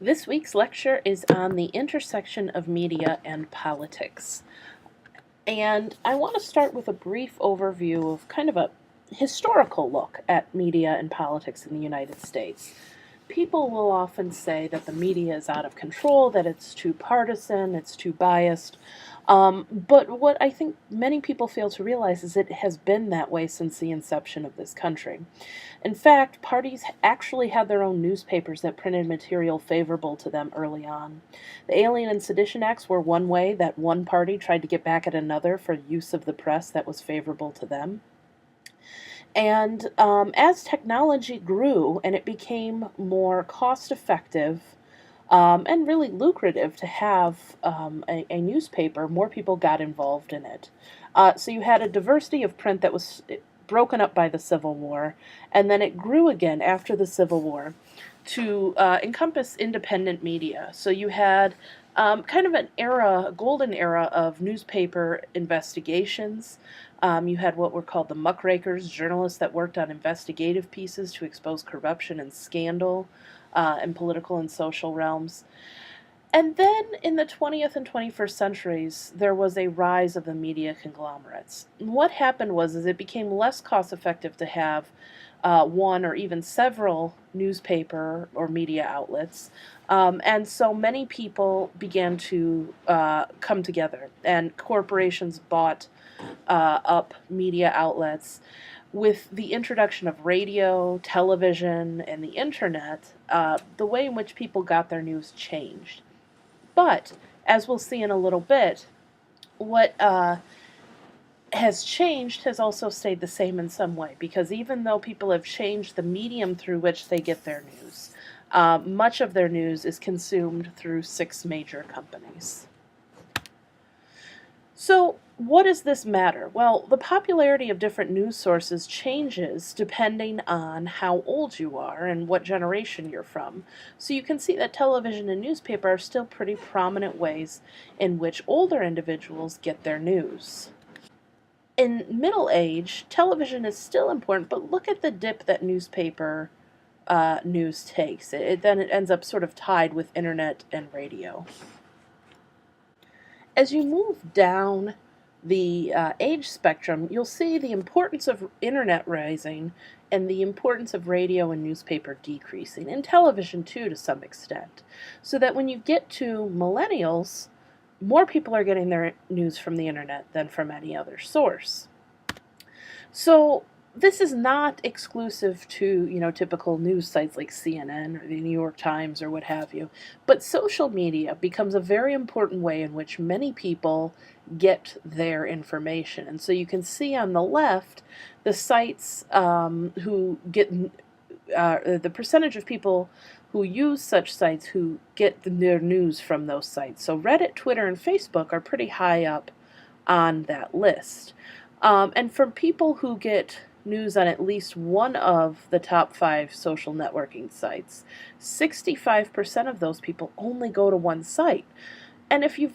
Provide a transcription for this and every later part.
This week's lecture is on the intersection of media and politics. And I want to start with a brief overview of kind of a historical look at media and politics in the United States. People will often say that the media is out of control, that it's too partisan, it's too biased. But what I think many people fail to realize is it has been that way since the inception of this country. In fact, parties actually had their own newspapers that printed material favorable to them early on. The Alien and Sedition Acts were one way that one party tried to get back at another for use of the press that was favorable to them. And as technology grew and it became more cost effective and really lucrative to have a newspaper, more people got involved in it. So you had a diversity of print that was broken up by the Civil War, and then it grew again after the Civil War to encompass independent media. So you had kind of a golden era of newspaper investigations. You had what were called the muckrakers, journalists that worked on investigative pieces to expose corruption and scandal in political and social realms. And then in the 20th and 21st centuries, there was a rise of the media conglomerates. And what happened was is it became less cost effective to have one or even several newspaper or media outlets. And so many people began to come together, and corporations bought up media outlets. With the introduction of radio, television, and the internet, the way in which people got their news changed. But, as we'll see in a little bit, what has changed has also stayed the same in some way, because even though people have changed the medium through which they get their news, much of their news is consumed through 6 major companies. So, what does this matter? Well, the popularity of different news sources changes depending on how old you are and what generation you're from. So you can see that television and newspaper are still pretty prominent ways in which older individuals get their news. In middle age, television is still important, but look at the dip that newspaper news takes. Then it ends up sort of tied with internet and radio. As you move down the age spectrum, you'll see the importance of internet rising and the importance of radio and newspaper decreasing, and television too to some extent. So that when you get to millennials, more people are getting their news from the internet than from any other source. So this is not exclusive to, typical news sites like CNN or the New York Times or what have you, but social media becomes a very important way in which many people get their information. And so you can see on the left the sites who get the percentage of people who use such sites who get their news from those sites. So Reddit, Twitter, and Facebook are pretty high up on that list. And for people who get news on at least one of the top 5 social networking sites, 65% of those people only go to one site. And if you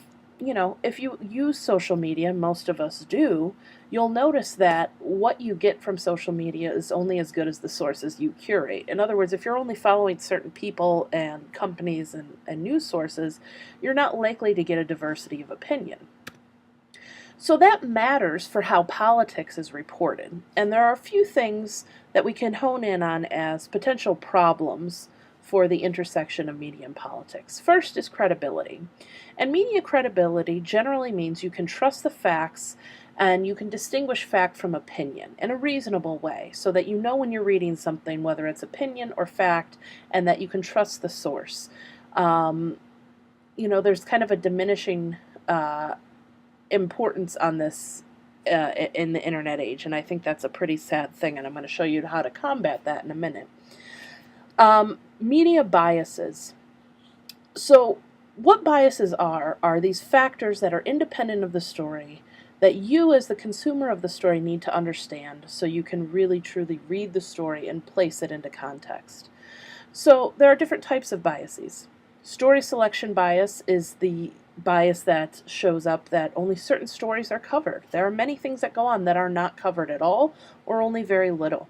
use social media, most of us do, you'll notice that what you get from social media is only as good as the sources you curate. In other words, if you're only following certain people and companies and news sources, you're not likely to get a diversity of opinion. So that matters for how politics is reported, and there are a few things that we can hone in on as potential problems for the intersection of media and politics. First is credibility. And media credibility generally means you can trust the facts and you can distinguish fact from opinion in a reasonable way so that you know when you're reading something whether it's opinion or fact and that you can trust the source. There's kind of a diminishing importance on this in the internet age, and I think that's a pretty sad thing, and I'm going to show you how to combat that in a minute. Media biases. So what biases are these factors that are independent of the story that you as the consumer of the story need to understand so you can really truly read the story and place it into context. So there are different types of biases. Story selection bias is the bias that shows up that only certain stories are covered. There are many things that go on that are not covered at all or only very little.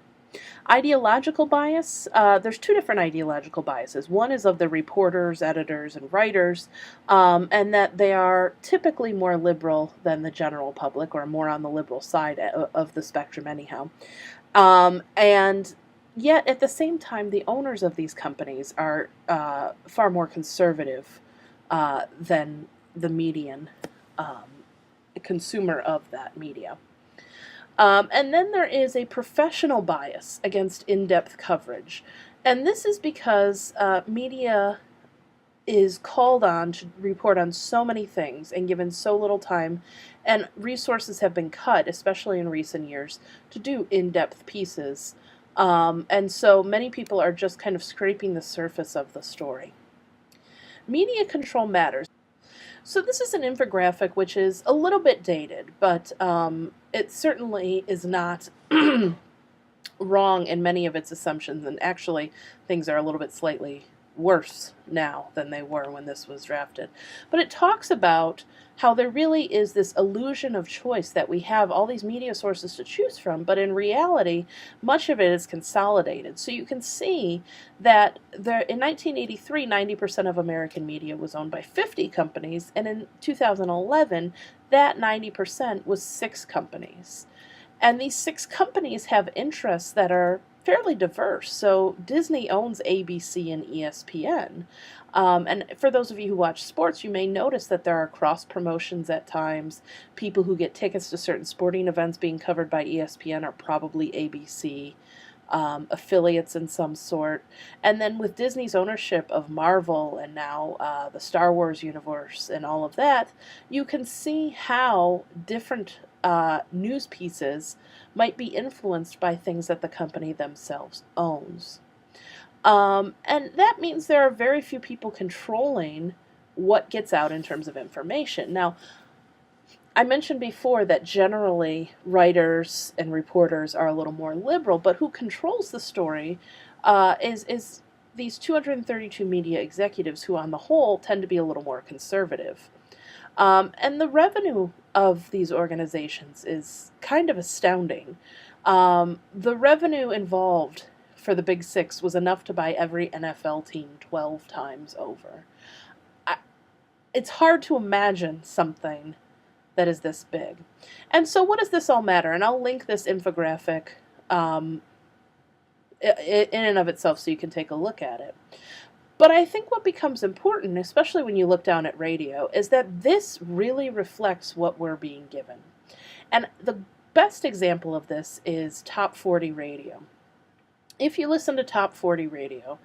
Ideological bias, there's two different ideological biases. One is of the reporters, editors, and writers, and that they are typically more liberal than the general public, or more on the liberal side of the spectrum, anyhow. And yet, at the same time, the owners of these companies are far more conservative than the median consumer of that media. And then there is a professional bias against in-depth coverage. And this is because media is called on to report on so many things and given so little time, and resources have been cut, especially in recent years, to do in-depth pieces. And so many people are just kind of scraping the surface of the story. Media control matters. So this is an infographic which is a little bit dated, but it certainly is not wrong in many of its assumptions, and actually things are a little bit slightly worse now than they were when this was drafted. But it talks about how there really is this illusion of choice, that we have all these media sources to choose from, but in reality, much of it is consolidated. So you can see that in 1983, 90% of American media was owned by 50 companies, and in 2011, that 90% was 6 companies. And these 6 companies have interests that are fairly diverse. So Disney owns ABC and ESPN. And for those of you who watch sports, you may notice that there are cross promotions at times. People who get tickets to certain sporting events being covered by ESPN are probably ABC affiliates in some sort. And then with Disney's ownership of Marvel and now the Star Wars universe and all of that, you can see how different news pieces might be influenced by things that the company themselves owns. And that means there are very few people controlling what gets out in terms of information. Now, I mentioned before that generally writers and reporters are a little more liberal, but who controls the story is these 232 media executives who, on the whole, tend to be a little more conservative. And the revenue of these organizations is kind of astounding. The revenue involved for the Big Six was enough to buy every NFL team 12 times over. It's hard to imagine something that is this big. And so what does this all matter? And I'll link this infographic in and of itself so you can take a look at it. But I think what becomes important, especially when you look down at radio, is that this really reflects what we're being given. And the best example of this is Top 40 radio. If you listen to Top 40 radio,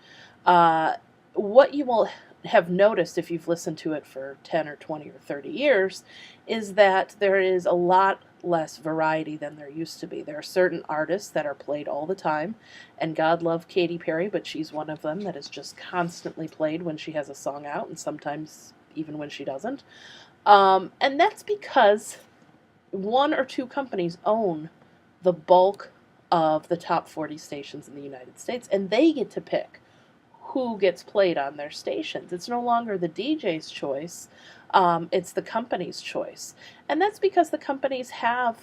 what you will have noticed if you've listened to it for 10 or 20 or 30 years is that there is a lot less variety than there used to be. There are certain artists that are played all the time, and God love Katy Perry, but she's one of them that is just constantly played when she has a song out, and sometimes even when she doesn't. And that's because 1 or 2 companies own the bulk of the top 40 stations in the United States, and they get to pick who gets played on their stations. It's no longer the DJ's choice, it's the company's choice. And that's because the companies have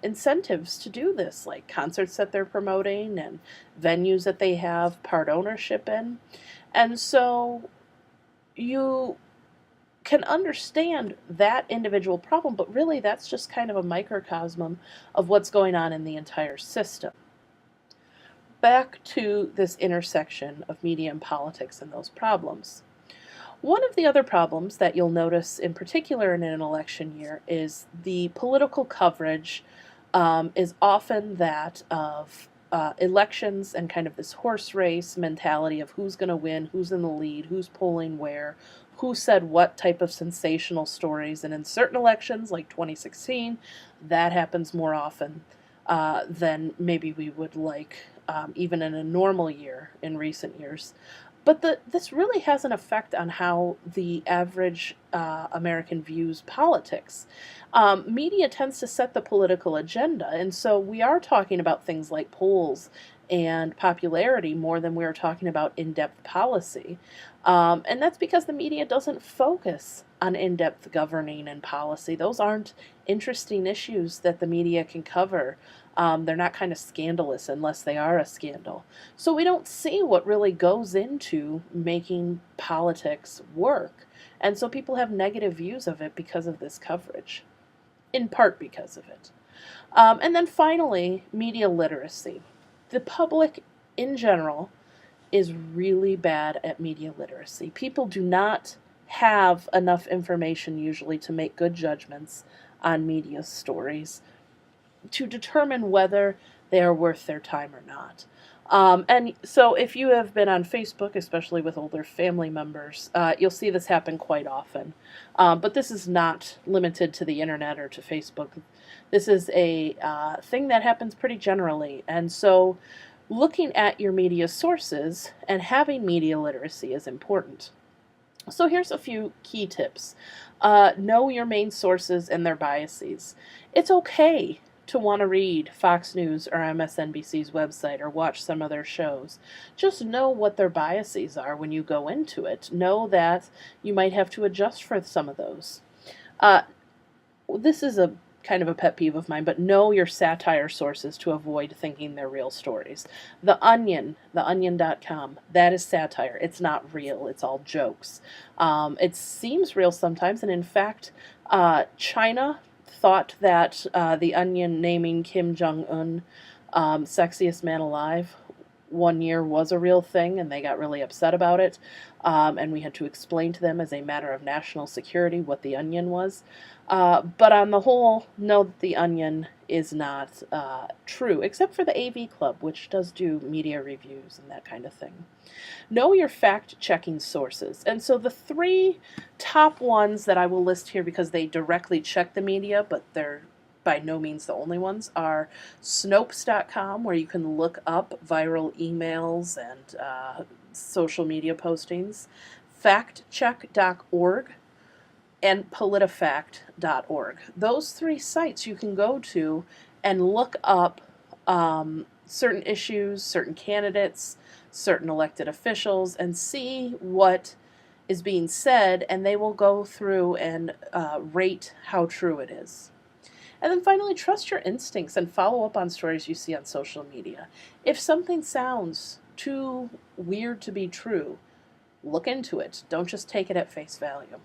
incentives to do this, like concerts that they're promoting and venues that they have part ownership in. And so you can understand that individual problem, but really that's just kind of a microcosm of what's going on in the entire system. Back to this intersection of media and politics and those problems. One of the other problems that you'll notice in particular in an election year is the political coverage is often that of elections and kind of this horse race mentality of who's going to win, who's in the lead, who's polling where, who said what type of sensational stories. And in certain elections, like 2016, that happens more often than maybe we would like, even in a normal year in recent years. But this really has an effect on how the average American views politics. Media tends to set the political agenda, and so we are talking about things like polls and popularity more than we're talking about in-depth policy. And that's because the media doesn't focus on in-depth governing and policy. Those aren't interesting issues that the media can cover. They're not kind of scandalous unless they are a scandal. So we don't see what really goes into making politics work. And so people have negative views of it because of this coverage, in part because of it. And then finally, media literacy. The public in general is really bad at media literacy. People do not have enough information usually to make good judgments on media stories to determine whether they are worth their time or not. And so if you have been on Facebook, especially with older family members, you'll see this happen quite often. But this is not limited to the internet or to Facebook. This is a thing that happens pretty generally. And so looking at your media sources and having media literacy is important. So here's a few key tips. Know your main sources and their biases. It's okay to want to read Fox News or MSNBC's website or watch some of their shows. Just know what their biases are when you go into it. Know that you might have to adjust for some of those. This is a kind of a pet peeve of mine, but know your satire sources to avoid thinking they're real stories. The Onion, theonion.com, that is satire. It's not real. It's all jokes. It seems real sometimes, and in fact, China thought that the Onion naming Kim Jong-un sexiest man alive one year was a real thing, and they got really upset about it. And we had to explain to them as a matter of national security what the Onion was. But on the whole, know that the Onion is not true, except for the AV Club, which does do media reviews and that kind of thing. Know your fact-checking sources. And so the three top ones that I will list here because they directly check the media, but they're by no means the only ones, are Snopes.com, where you can look up viral emails and social media postings, factcheck.org, and politifact.org. Those three sites you can go to and look up certain issues, certain candidates, certain elected officials, and see what is being said, and they will go through and rate how true it is. And then finally, trust your instincts and follow up on stories you see on social media. If something sounds too weird to be true, look into it. Don't just take it at face value.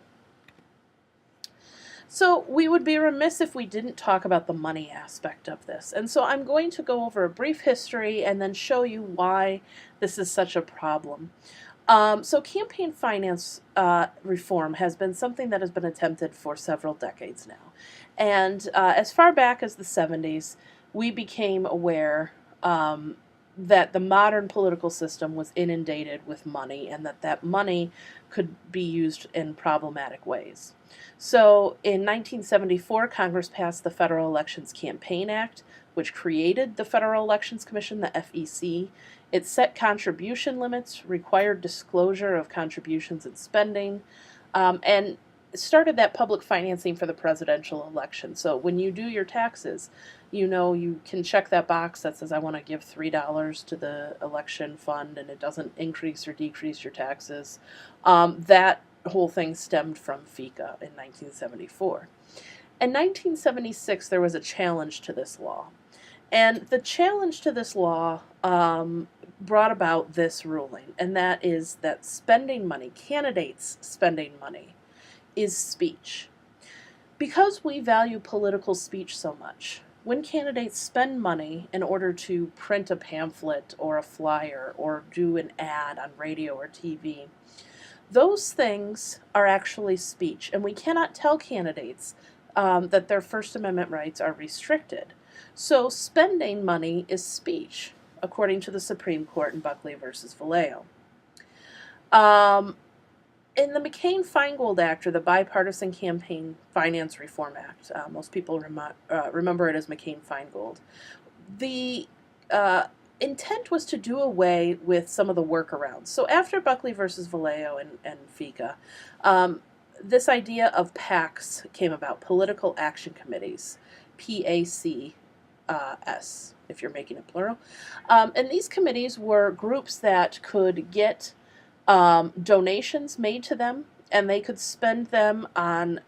So we would be remiss if we didn't talk about the money aspect of this. And so I'm going to go over a brief history and then show you why this is such a problem. So campaign finance reform has been something that has been attempted for several decades now. And as far back as the 70s, we became aware that the modern political system was inundated with money and that money could be used in problematic ways. So in 1974, Congress passed the Federal Elections Campaign Act, which created the Federal Elections Commission, the FEC. It set contribution limits, required disclosure of contributions and spending, and started that public financing for the presidential election. So when you do your taxes, you know you can check that box that says I want to give $3 to the election fund, and it doesn't increase or decrease your taxes. That whole thing stemmed from FECA in 1974. In 1976, there was a challenge to this law. And the challenge to this law brought about this ruling, and that is that spending money, candidates spending money, is speech. Because we value political speech so much, when candidates spend money in order to print a pamphlet or a flyer or do an ad on radio or TV, those things are actually speech, and we cannot tell candidates that their First Amendment rights are restricted. So spending money is speech, according to the Supreme Court in Buckley versus Vallejo. In the McCain-Feingold Act, or the Bipartisan Campaign Finance Reform Act, most people remember it as McCain-Feingold, the intent was to do away with some of the workarounds. So after Buckley versus Vallejo and FECA, this idea of PACs came about, Political Action Committees, PAC S, if you're making it plural. And these committees were groups that could get donations made to them, and they could spend them on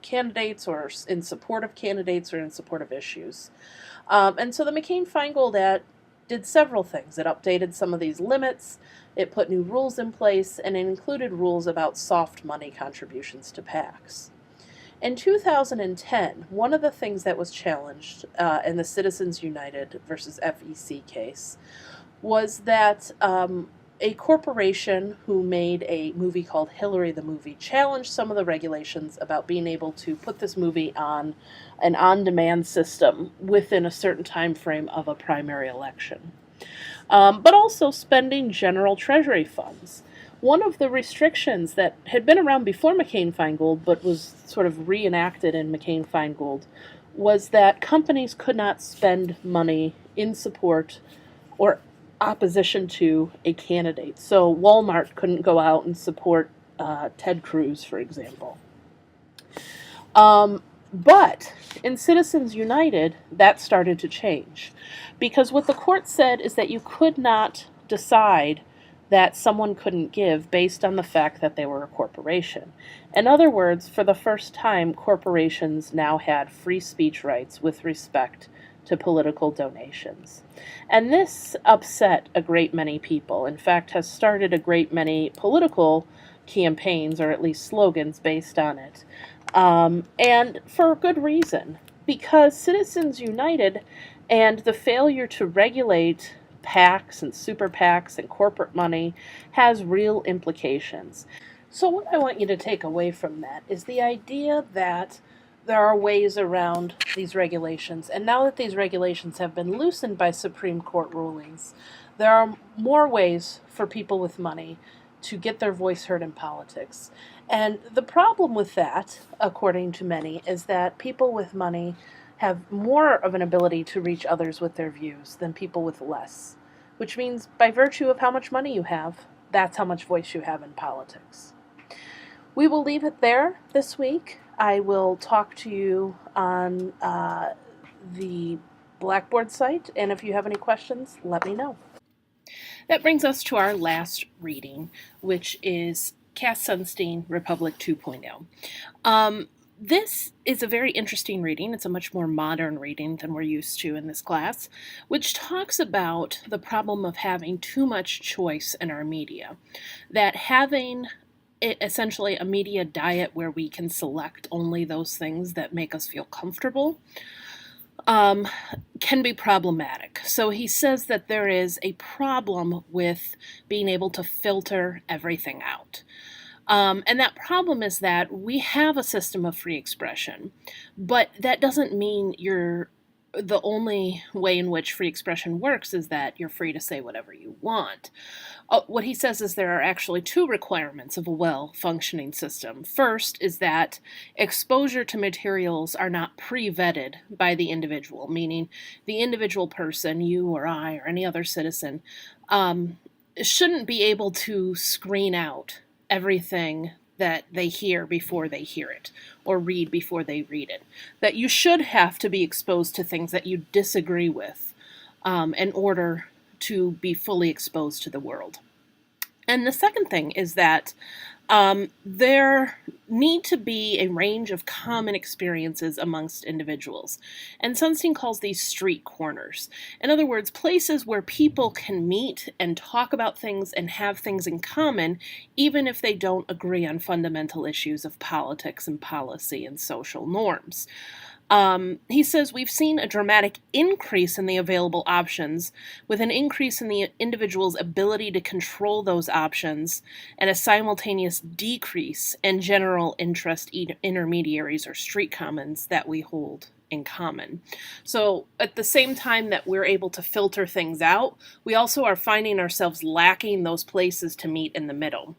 candidates or in support of candidates or in support of issues. And so the McCain-Feingold Act did several things. It updated some of these limits, it put new rules in place, and it included rules about soft money contributions to PACs. In 2010, one of the things that was challenged in the Citizens United versus FEC case was that a corporation who made a movie called Hillary the Movie challenged some of the regulations about being able to put this movie on an on-demand system within a certain time frame of a primary election, but also spending general treasury funds. One of the restrictions that had been around before McCain-Feingold but was sort of reenacted in McCain-Feingold was that companies could not spend money in support or opposition to a candidate. So Walmart couldn't go out and support Ted Cruz, for example. But in Citizens United, that started to change. Because what the court said is that you could not decide that someone couldn't give based on the fact that they were a corporation. In other words, for the first time, corporations now had free speech rights with respect to political donations. And this upset a great many people. In fact, has started a great many political campaigns, or at least slogans, based on it. And for good reason. Because Citizens United and the failure to regulate PACs and super PACs and corporate money has real implications. So what I want you to take away from that is the idea that there are ways around these regulations, and now that these regulations have been loosened by Supreme Court rulings, there are more ways for people with money to get their voice heard in politics. And the problem with that, according to many, is that people with money have more of an ability to reach others with their views than people with less, which means by virtue of how much money you have, that's how much voice you have in politics. We will leave it there this week. I will talk to you on the Blackboard site, and if you have any questions, let me know. That brings us to our last reading, which is Cass Sunstein, Republic 2.0. This is a very interesting reading. It's a much more modern reading than we're used to in this class, which talks about the problem of having too much choice in our media. That having essentially a media diet where we can select only those things that make us feel comfortable can be problematic. So he says that there is a problem with being able to filter everything out. And that problem is that we have a system of free expression, but that doesn't mean the only way in which free expression works is that you're free to say whatever you want. What he says is there are actually two requirements of a well-functioning system. First is that exposure to materials are not pre-vetted by the individual, meaning the individual person, you or I or any other citizen, shouldn't be able to screen out everything that they hear before they hear it, or read before they read it. That you should have to be exposed to things that you disagree with in order to be fully exposed to the world. And the second thing is that there need to be a range of common experiences amongst individuals. And Sunstein calls these street corners. In other words, places where people can meet and talk about things and have things in common, even if they don't agree on fundamental issues of politics and policy and social norms. He says we've seen a dramatic increase in the available options, with an increase in the individual's ability to control those options, and a simultaneous decrease in general interest intermediaries or street commons that we hold in common. So at the same time that we're able to filter things out, we also are finding ourselves lacking those places to meet in the middle.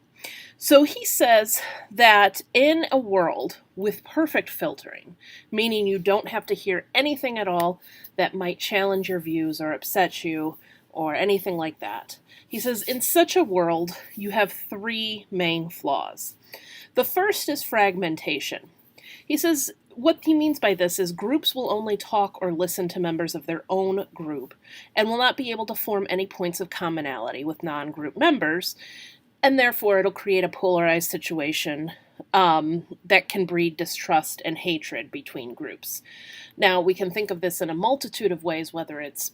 So he says that in a world with perfect filtering, meaning you don't have to hear anything at all that might challenge your views or upset you or anything like that, he says in such a world you have three main flaws. The first is fragmentation. He says what he means by this is groups will only talk or listen to members of their own group and will not be able to form any points of commonality with non-group members, and therefore it'll create a polarized situation that can breed distrust and hatred between groups. Now, we can think of this in a multitude of ways, whether it's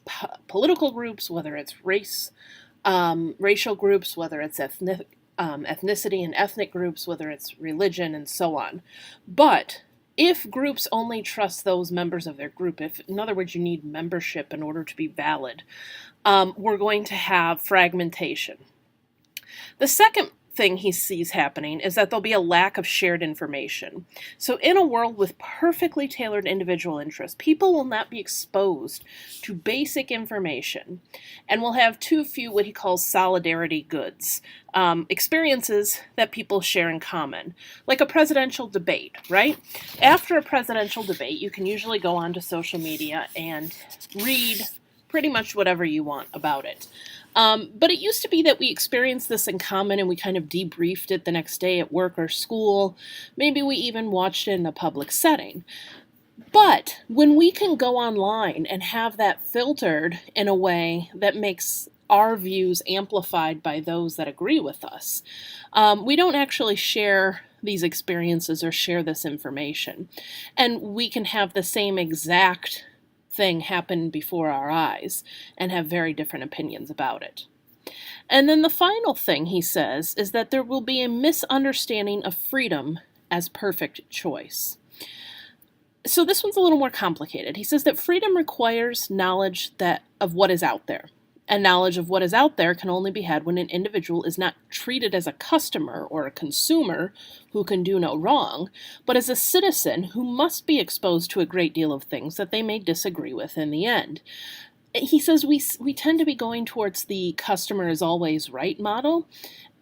political groups, whether it's racial groups, whether it's ethnicity and ethnic groups, whether it's religion, and so on. But if groups only trust those members of their group, if, in other words, you need membership in order to be valid, we're going to have fragmentation. The second thing he sees happening is that there'll be a lack of shared information. So in a world with perfectly tailored individual interests, people will not be exposed to basic information and will have too few what he calls solidarity goods, experiences that people share in common, like a presidential debate, right? After a presidential debate, you can usually go onto social media and read pretty much whatever you want about it. But it used to be that we experienced this in common and we kind of debriefed it the next day at work or school. Maybe we even watched it in a public setting. But when we can go online and have that filtered in a way that makes our views amplified by those that agree with us, we don't actually share these experiences or share this information. And we can have the same exact thing happen before our eyes and have very different opinions about it. And then the final thing he says is that there will be a misunderstanding of freedom as perfect choice. So this one's a little more complicated. He says that freedom requires knowledge of what is out there. And knowledge of what is out there can only be had when an individual is not treated as a customer or a consumer who can do no wrong, but as a citizen who must be exposed to a great deal of things that they may disagree with in the end. He says we tend to be going towards the customer is always right model,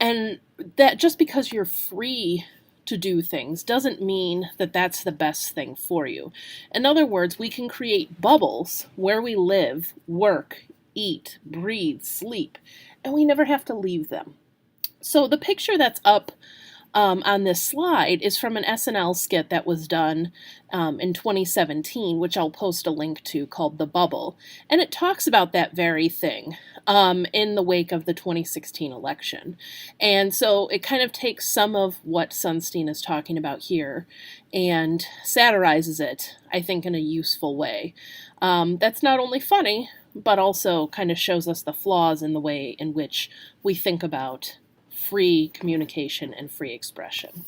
and that just because you're free to do things doesn't mean that that's the best thing for you. In other words, we can create bubbles where we live, work, eat, breathe, sleep, and we never have to leave them. So the picture that's up on this slide is from an SNL skit that was done in 2017, which I'll post a link to, called The Bubble. And it talks about that very thing in the wake of the 2016 election. And so it kind of takes some of what Sunstein is talking about here and satirizes it, I think, in a useful way. That's not only funny, but also kind of shows us the flaws in the way in which we think about free communication and free expression.